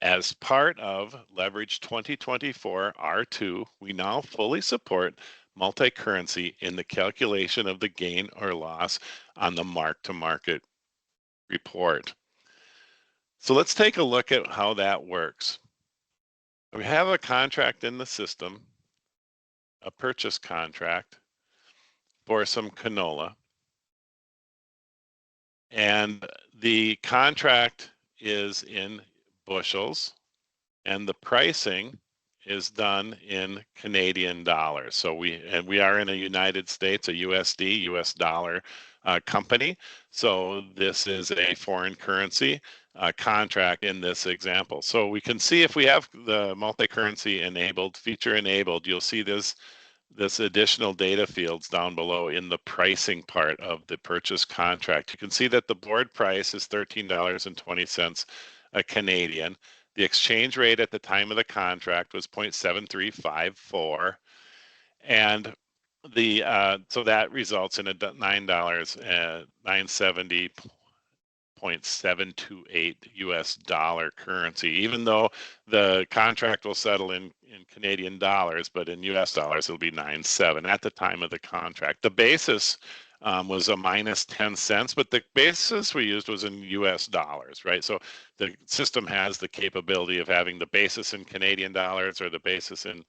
As part of Levridge 2024 R2, we now fully support multi-currency in the calculation of the gain or loss on the mark-to-market report. So let's take a look at how that works. We have a contract in the system, a purchase contract for some canola. And the contract is in bushels, and the pricing is done in Canadian dollars. So we are in a United States, a USD, US dollar company. So this is a foreign currency contract in this example. So we can see if we have the multi-currency enabled, feature enabled, you'll see this additional data fields down below in the pricing part of the purchase contract. You can see that the board price is $13.20 Canadian. The exchange rate at the time of the contract was 0.7354, and so that results in a $970.728 US dollar currency, even though the contract will settle in Canadian dollars, but in US dollars it'll be 9.7 at the time of the contract. The basis was a minus 10 cents, but the basis we used was in US dollars, right? So the system has the capability of having the basis in Canadian dollars or the basis in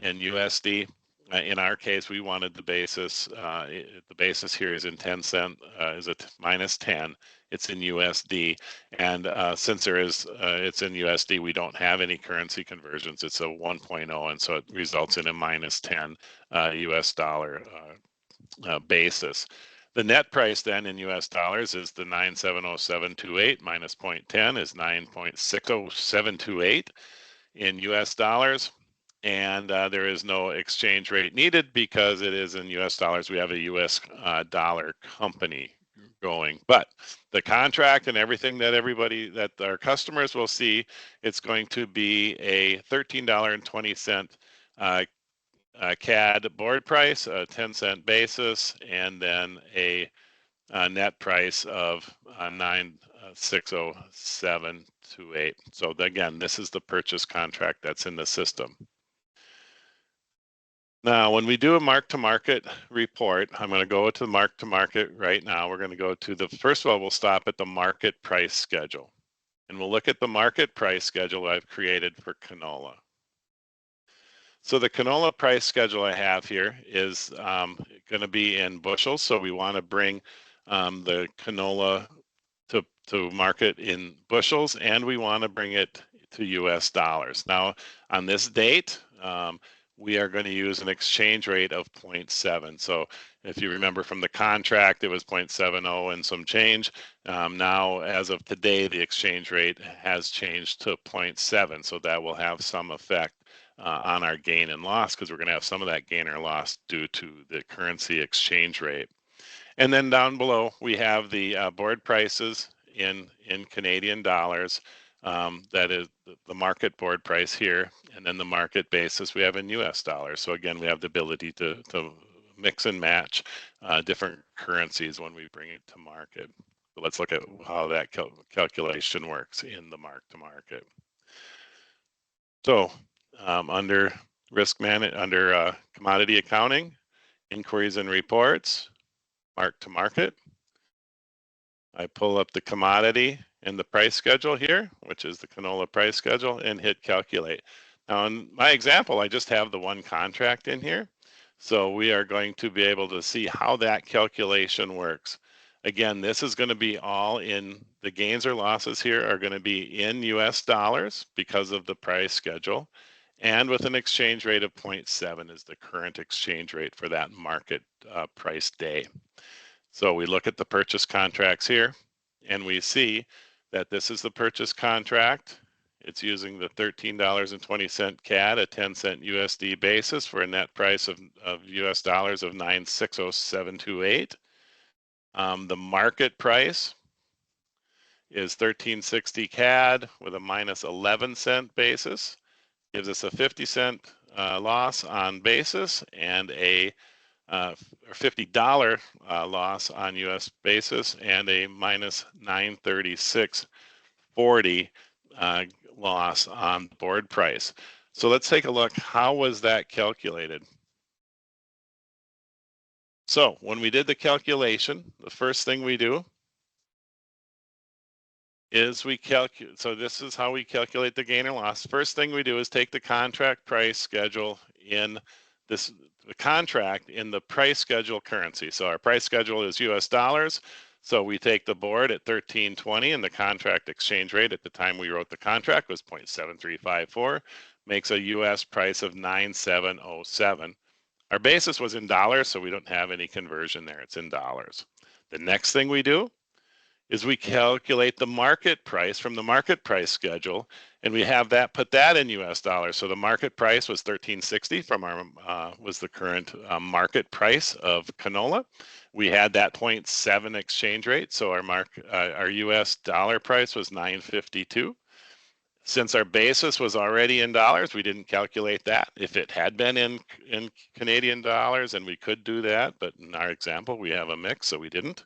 USD. In our case, we wanted the basis. The basis here is in 10 cent, is a minus 10. It's in USD, and since it's in USD, we don't have any currency conversions. It's a 1.0, and so it results in a minus 10 US dollar basis. The net price then in US dollars is the 970.728 minus 0.10 is 9.60728 in US dollars. And there is no exchange rate needed because it is in US dollars. We have a US dollar company going, but the contract and everything that our customers will see, it's going to be a $13.20 CAD board price, a 10-cent basis, and then a net price of 9.60728. So again, this is the purchase contract that's in the system. Now, when we do a mark-to-market report, I'm going to go to the mark-to-market right now. We're going to go to first of all, we'll stop at the market price schedule. And we'll look at the market price schedule I've created for canola. So the canola price schedule I have here is going to be in bushels. So we want to bring the canola to market in bushels, and we want to bring it to US dollars. Now, on this date, we are going to use an exchange rate of 0.7. So if you remember from the contract, it was 0.70 and some change. Now, as of today, the exchange rate has changed to 0.7. So that will have some effect on our gain and loss, because we're going to have some of that gain or loss due to the currency exchange rate. And then down below, we have the board prices in Canadian dollars. That is the market board price here, and then the market basis we have in US dollars. So again, we have the ability to mix and match different currencies when we bring it to market. So let's look at how that calculation works in the mark-to-market. So under under commodity accounting, inquiries and reports, mark-to-market, I pull up the commodity and the price schedule here, which is the canola price schedule, and hit calculate. Now in my example, I just have the one contract in here. So we are going to be able to see how that calculation works. Again, this is going to be all in, the gains or losses here are going to be in US dollars because of the price schedule, and with an exchange rate of 0.7 is the current exchange rate for that market price day. So we look at the purchase contracts here, and we see that this is the purchase contract. It's using the $13.20 CAD, a 10-cent USD basis for a net price of US dollars of 9.60728. The market price is 13.60 CAD with a minus 11-cent basis. Gives us a 50-cent loss on basis and a $50 loss on US basis, and a minus 936.40 loss on board price. So let's take a look. How was that calculated? So when we did the calculation, the first thing we do is we calculate. So this is how we calculate the gain or loss. First thing we do is take the contract price schedule in this the contract in the price schedule currency. So our price schedule is US dollars. So we take the board at 13.20 and the contract exchange rate at the time we wrote the contract was 0.7354, makes a US price of 9707. Our basis was in dollars, so we don't have any conversion there. It's in dollars. The next thing we do is we calculate the market price from the market price schedule, and we have that put that in US dollars. So the market price was 13.60 from our was the current market price of canola. We had that 0.7 exchange rate, so our US dollar price was 9.52. Since our basis was already in dollars, we didn't calculate that. If it had been in Canadian dollars, and we could do that, but in our example, we have a mix, so we didn't.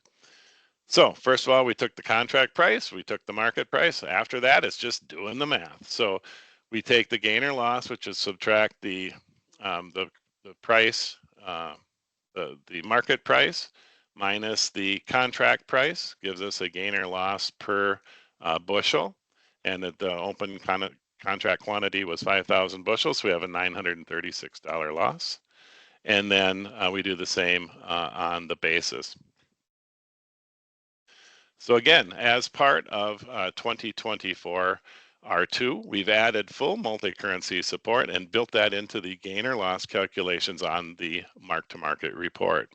So first of all, we took the contract price, we took the market price. After that, it's just doing the math. So we take the gain or loss, which is subtract the price, the market price minus the contract price, gives us a gain or loss per bushel. And the open contract quantity was 5,000 bushels, so we have a $936 loss. And then we do the same on the basis. So again, as part of 2024 R2, we've added full multi-currency support and built that into the gain or loss calculations on the mark-to-market report.